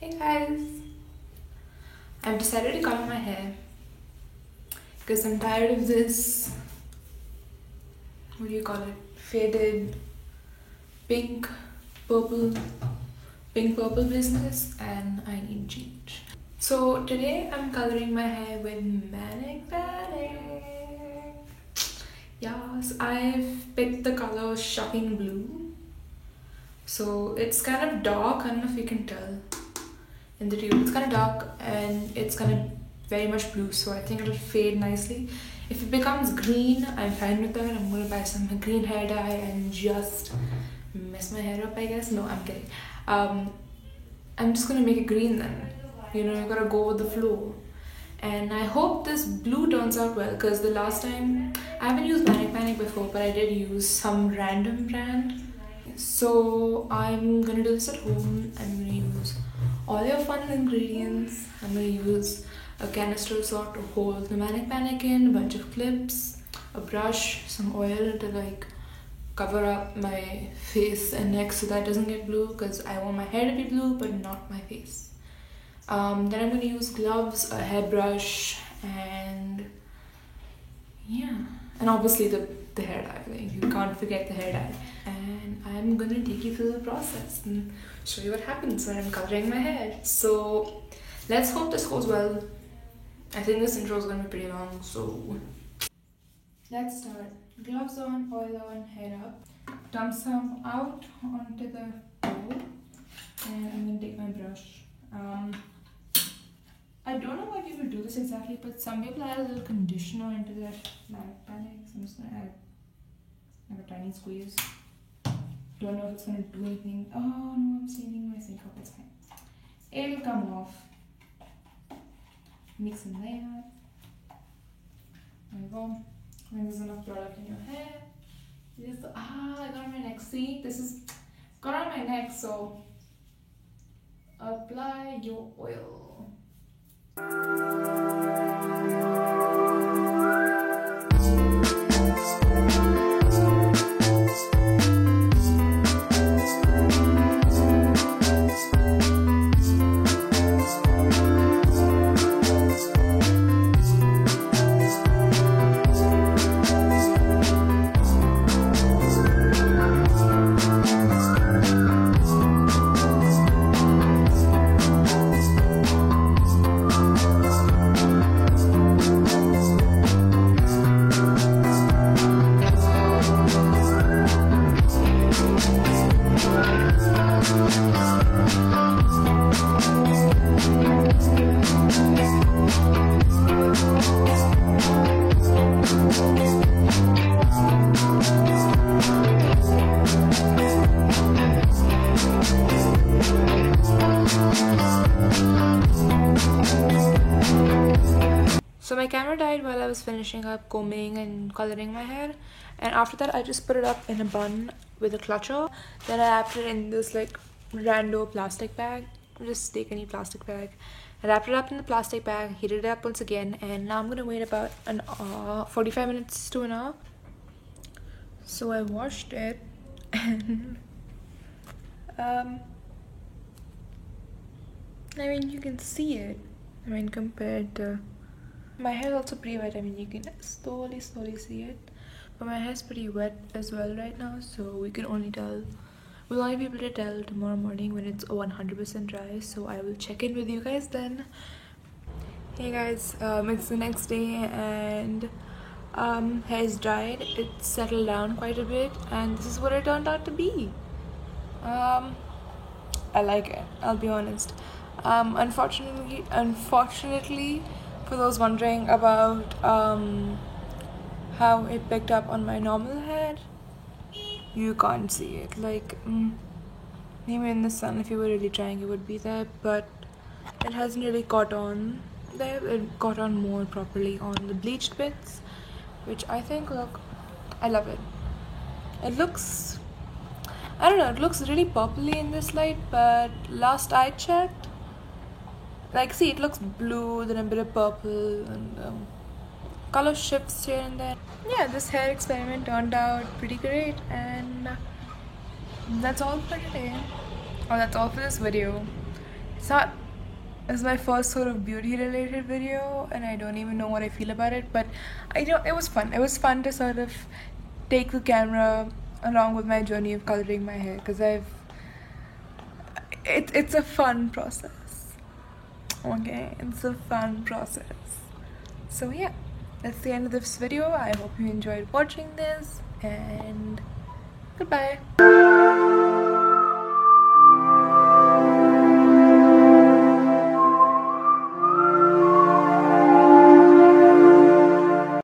Hey guys, I've decided to color my hair because I'm tired of this, what do you call it, faded pink purple business, and I need change. So today I'm coloring my hair with Manic Panic. Yes, I've picked the color Shocking Blue. So it's kind of dark, I don't know if you can tell. In the tube, it's kind of dark and it's kind of very much blue, so I think it'll fade nicely. If it becomes green, I'm fine with that. I'm gonna buy some green hair dye and just mess my hair up, I guess. No, I'm kidding. I'm just gonna make it green then. You know, you gotta go with the flow. And I hope this blue turns out well, because the last time I haven't used Manic Panic before, but I did use some random brand. So I'm gonna do this at home. I'm gonna use all your fun ingredients. I'm gonna use a canister sort to hold the Manic Panic in, a bunch of clips, a brush, some oil to like cover up my face and neck so that it doesn't get blue, because I want my hair to be blue but not my face. Then I'm gonna use gloves, a hairbrush, and yeah, and obviously the hair dye. Like, you can't forget the hair dye. And I'm gonna take you through the process and show you what happens when I'm coloring my hair. So let's hope this goes well. I think this intro is gonna be pretty long, so let's start. Gloves on, oil on, hair up. Dump some out onto the bowl, and I'm gonna take my brush. I don't know why people do this exactly, but some people add a little conditioner into their Manic Panic. So I'm just gonna add like a tiny squeeze. Don't know if it's gonna do anything. Oh no, I'm staining my sink. Hope it's fine. It'll come off. Mix in there. There you go. When there's enough product in your hair, you just I got on my neck. See, this is got on my neck, so apply your oil. So my camera died while I was finishing up combing and coloring my hair, and after that I just put it up in a bun with a clutcher. Then I wrapped it in this like rando plastic bag. Just take any plastic bag. I wrapped it up in the plastic bag, heated it up once again, and now I'm gonna wait about an hour, 45 minutes to an hour. So I washed it and I mean, you can see it. I mean, compared to my hair is also pretty wet. I mean, you can slowly see it, but my hair is pretty wet as well right now, so we'll only be able to tell tomorrow morning when it's 100% dry. So I will check in with you guys then. Hey guys, it's the next day and hair is dried. It's settled down quite a bit, and this is what it turned out to be. I like it, I'll be honest. Unfortunately, for those wondering about how it picked up on my normal hair, you can't see it. Like, maybe in the sun, if you were really trying, it would be there, but it hasn't really caught on there. It caught on more properly on the bleached bits, which I think I love it. It looks, I don't know, it looks really purpley in this light, but last I checked, like, see, it looks blue, then a bit of purple, and color shifts here and there. Yeah, this hair experiment turned out pretty great, and that's all for today. Or that's all for this video. It's not, it's my first sort of beauty related video, and I don't even know what I feel about it, but I know it was fun. It was fun to sort of take the camera along with my journey of coloring my hair, because it's a fun process. Okay, it's a fun process. So yeah, that's the end of this video. I hope you enjoyed watching this, and goodbye.